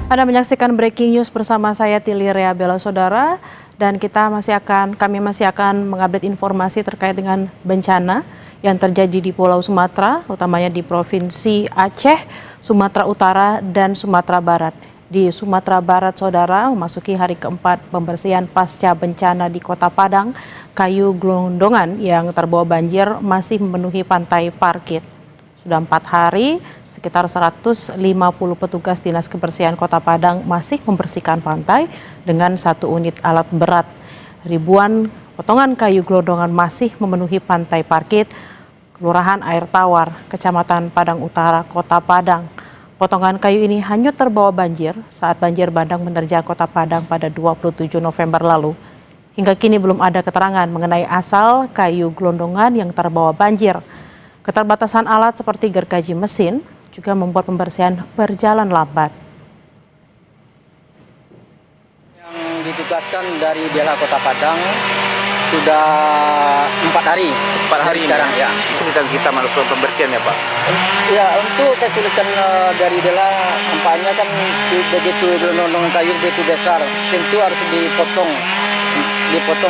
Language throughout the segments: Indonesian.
Anda menyaksikan breaking news bersama saya Tili Rea Bella Saudara, dan kami masih akan mengupdate informasi terkait dengan bencana yang terjadi di Pulau Sumatera, utamanya di Provinsi Aceh, Sumatera Utara, dan Sumatera Barat. Di Sumatera Barat, Saudara, memasuki hari keempat pembersihan pasca bencana di Kota Padang, kayu gelondongan yang terbawa banjir masih memenuhi pantai Parkit. Sudah 4 hari, sekitar 150 petugas Dinas Kebersihan Kota Padang masih membersihkan pantai dengan 1 unit alat berat. Ribuan potongan kayu gelondongan masih memenuhi pantai Parkit, Kelurahan Air Tawar, Kecamatan Padang Utara, Kota Padang. Potongan kayu ini hanyut terbawa banjir saat banjir bandang menerjang Kota Padang pada 27 November lalu. Hingga kini belum ada keterangan mengenai asal kayu gelondongan yang terbawa banjir. Keterbatasan alat seperti gergaji mesin juga membuat pembersihan berjalan lambat. Yang ditugaskan dari Dela Kota Padang sudah 4 hari. 4 hari sekarang ya. Kesulitan kita melakukan pembersihan ya Pak? Ya, untuk kesulitan dari Dela nampaknya kan begitu gelondongan kayu begitu besar, tentu harus dipotong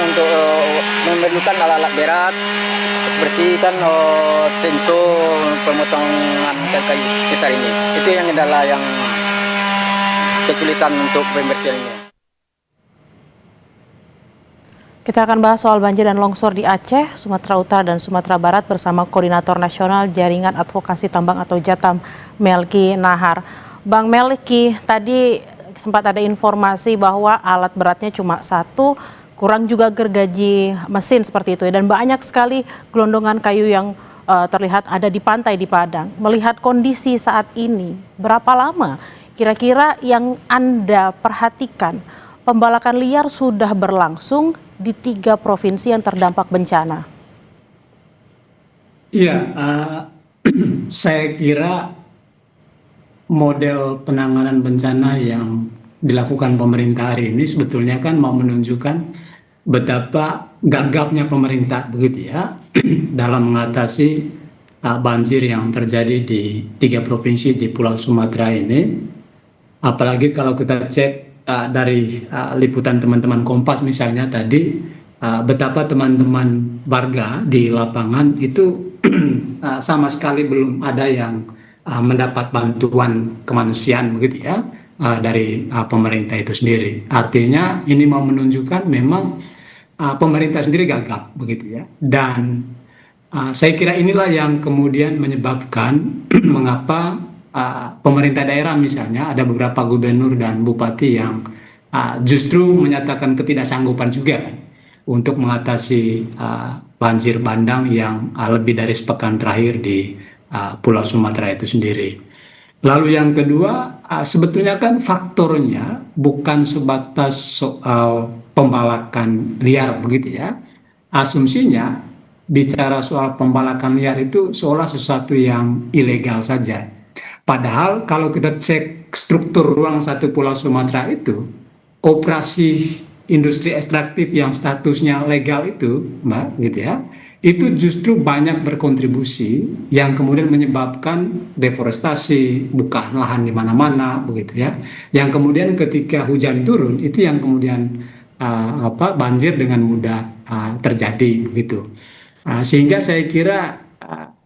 untuk memerlukan alat-alat berat seperti kan sensor pemotongan kayu besar ini. Itu yang adalah yang kesulitan untuk pembersihan ini. Kita akan bahas soal banjir dan longsor di Aceh, Sumatera Utara, dan Sumatera Barat bersama Koordinator Nasional Jaringan Advokasi Tambang atau Jatam, Melki Nahar. Bang Melki, tadi sempat ada informasi bahwa alat beratnya cuma 1, kurang juga gergaji mesin seperti itu, dan banyak sekali gelondongan kayu yang terlihat ada di pantai di Padang. Melihat kondisi saat ini, berapa lama kira-kira yang Anda perhatikan pembalakan liar sudah berlangsung di 3 provinsi yang terdampak bencana? Iya, saya kira model penanganan bencana yang dilakukan pemerintah hari ini sebetulnya kan mau menunjukkan betapa gagapnya pemerintah begitu ya dalam mengatasi banjir yang terjadi di 3 provinsi di Pulau Sumatera ini. Apalagi kalau kita cek dari liputan teman-teman Kompas misalnya tadi, betapa teman-teman warga di lapangan itu sama sekali belum ada yang mendapat bantuan kemanusiaan begitu ya dari pemerintah itu sendiri. Artinya ini mau menunjukkan memang pemerintah sendiri gagap begitu ya. Dan saya kira inilah yang kemudian menyebabkan mengapa pemerintah daerah misalnya ada beberapa gubernur dan bupati yang justru menyatakan ketidaksanggupan juga kan untuk mengatasi banjir bandang yang lebih dari sepekan terakhir di Pulau Sumatera itu sendiri. Lalu yang kedua, sebetulnya kan faktornya bukan sebatas soal pembalakan liar begitu ya. Asumsinya bicara soal pembalakan liar itu seolah sesuatu yang ilegal saja. Padahal kalau kita cek struktur ruang 1 Pulau Sumatera itu, operasi industri ekstraktif yang statusnya legal itu, Mbak, gitu ya, itu justru banyak berkontribusi yang kemudian menyebabkan deforestasi, bukaan lahan di mana-mana, begitu ya. Yang kemudian ketika hujan turun, itu yang kemudian banjir dengan mudah terjadi, begitu. Sehingga saya kira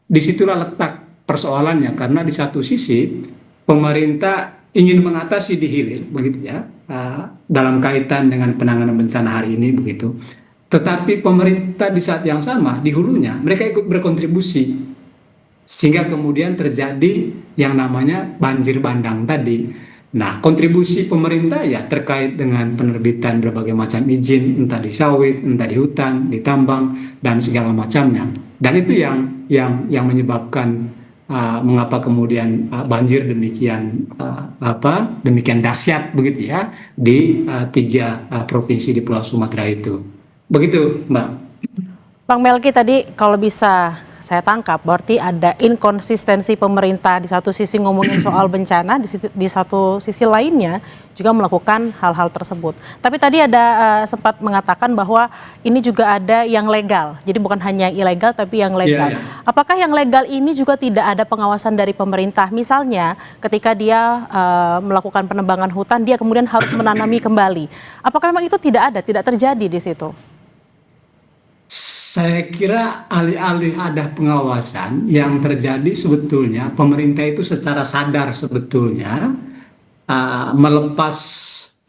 disitulah letak persoalannya, karena di satu sisi pemerintah ingin mengatasi di hilir begitu ya dalam kaitan dengan penanganan bencana hari ini begitu, tetapi pemerintah di saat yang sama di hulunya mereka ikut berkontribusi sehingga kemudian terjadi yang namanya banjir bandang tadi. Nah, kontribusi pemerintah ya terkait dengan penerbitan berbagai macam izin, entah di sawit, entah di hutan, di tambang dan segala macamnya, dan itu yang menyebabkan mengapa kemudian banjir demikian dahsyat begitu ya di 3 provinsi di Pulau Sumatera itu. Begitu, Mbak. Bang Melki, tadi kalau bisa saya tangkap berarti ada inkonsistensi pemerintah, di satu sisi ngomongin soal bencana, di satu sisi lainnya juga melakukan hal-hal tersebut. Tapi tadi ada sempat mengatakan bahwa ini juga ada yang legal, jadi bukan hanya ilegal tapi yang legal. Apakah yang legal ini juga tidak ada pengawasan dari pemerintah? Misalnya ketika dia melakukan penebangan hutan, dia kemudian harus menanami kembali. Apakah memang itu tidak ada, tidak terjadi di situ? Saya kira alih-alih ada pengawasan, yang terjadi sebetulnya pemerintah itu secara sadar sebetulnya melepas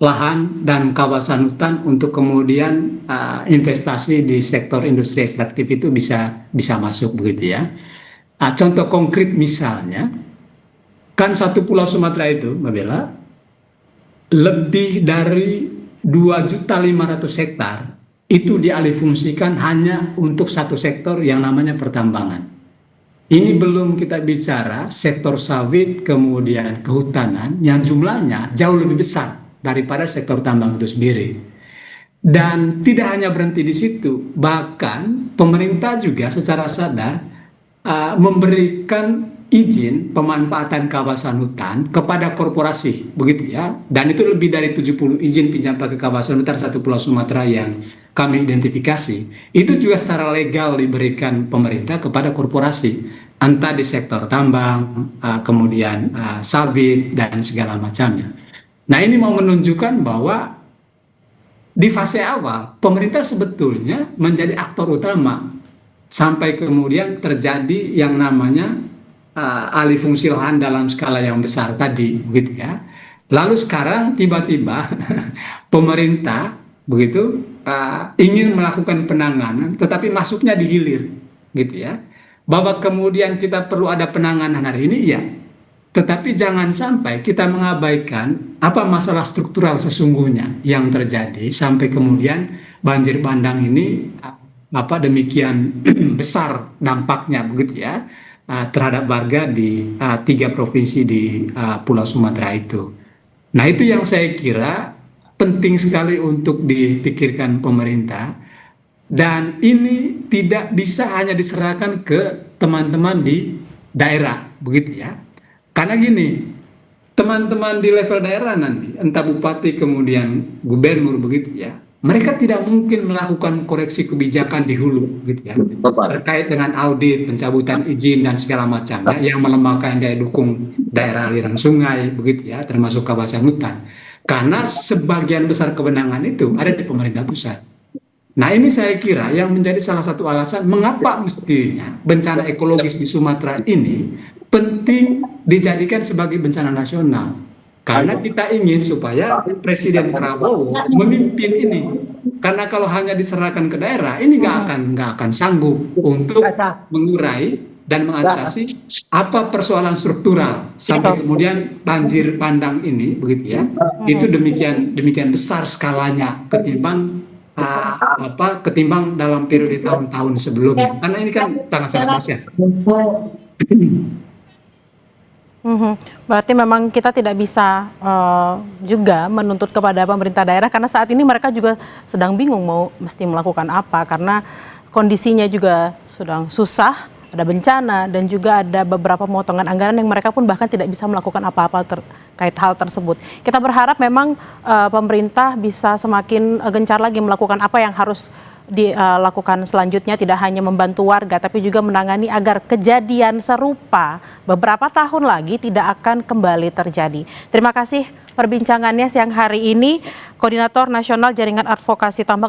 lahan dan kawasan hutan untuk kemudian investasi di sektor industri ekstraktif itu bisa masuk begitu ya. Contoh konkret misalnya, kan satu Pulau Sumatera itu, Mbak Bella, lebih dari 2.500.000 hektar itu dialihfungsikan hanya untuk satu sektor yang namanya pertambangan. Ini belum kita bicara sektor sawit, kemudian kehutanan yang jumlahnya jauh lebih besar daripada sektor tambang itu sendiri. Dan tidak hanya berhenti di situ, bahkan pemerintah juga secara sadar memberikan izin pemanfaatan kawasan hutan kepada korporasi, begitu ya. Dan itu lebih dari 70 izin pinjam pakai kawasan hutan satu Pulau Sumatera yang kami identifikasi. Itu juga secara legal diberikan pemerintah kepada korporasi, entah di sektor tambang, kemudian sawit dan segala macamnya. Nah, ini mau menunjukkan bahwa di fase awal pemerintah sebetulnya menjadi aktor utama sampai kemudian terjadi yang namanya alih fungsi lahan dalam skala yang besar tadi, begitu ya. Lalu sekarang tiba-tiba pemerintah begitu ingin melakukan penanganan, tetapi masuknya di hilir, gitu ya. Bahwa kemudian kita perlu ada penanganan hari ini, ya. Tetapi jangan sampai kita mengabaikan apa masalah struktural sesungguhnya yang terjadi sampai kemudian banjir bandang ini demikian besar dampaknya, begitu ya. Terhadap warga di 3 provinsi di Pulau Sumatera itu. Nah, itu yang saya kira penting sekali untuk dipikirkan pemerintah, dan ini tidak bisa hanya diserahkan ke teman-teman di daerah, begitu ya. Karena gini, teman-teman di level daerah nanti, entah bupati kemudian gubernur, begitu ya, mereka tidak mungkin melakukan koreksi kebijakan di hulu, gitu ya, terkait dengan audit, pencabutan izin dan segala macamnya yang melemahkan daya dukung daerah aliran sungai, begitu ya, termasuk kawasan hutan. Karena sebagian besar kewenangan itu ada di pemerintah pusat. Nah, ini saya kira yang menjadi salah satu alasan mengapa mestinya bencana ekologis di Sumatera ini penting dijadikan sebagai bencana nasional. Karena kita ingin supaya Presiden Prabowo memimpin ini. Karena kalau hanya diserahkan ke daerah, ini nggak akan sanggup untuk mengurai dan mengatasi apa persoalan struktural sampai kemudian banjir bandang ini, begitu ya. Itu demikian besar skalanya ketimbang dalam periode tahun-tahun sebelumnya. Karena ini kan sangat luas ya. Berarti memang kita tidak bisa juga menuntut kepada pemerintah daerah, karena saat ini mereka juga sedang bingung mau mesti melakukan apa, karena kondisinya juga sedang susah, ada bencana, dan juga ada beberapa pemotongan anggaran yang mereka pun bahkan tidak bisa melakukan apa-apa terkait hal tersebut. Kita berharap memang pemerintah bisa semakin gencar lagi melakukan apa yang harus dilakukan selanjutnya, tidak hanya membantu warga tapi juga menangani agar kejadian serupa beberapa tahun lagi tidak akan kembali terjadi. Terima kasih perbincangannya siang hari ini, Koordinator Nasional Jaringan Advokasi Tambang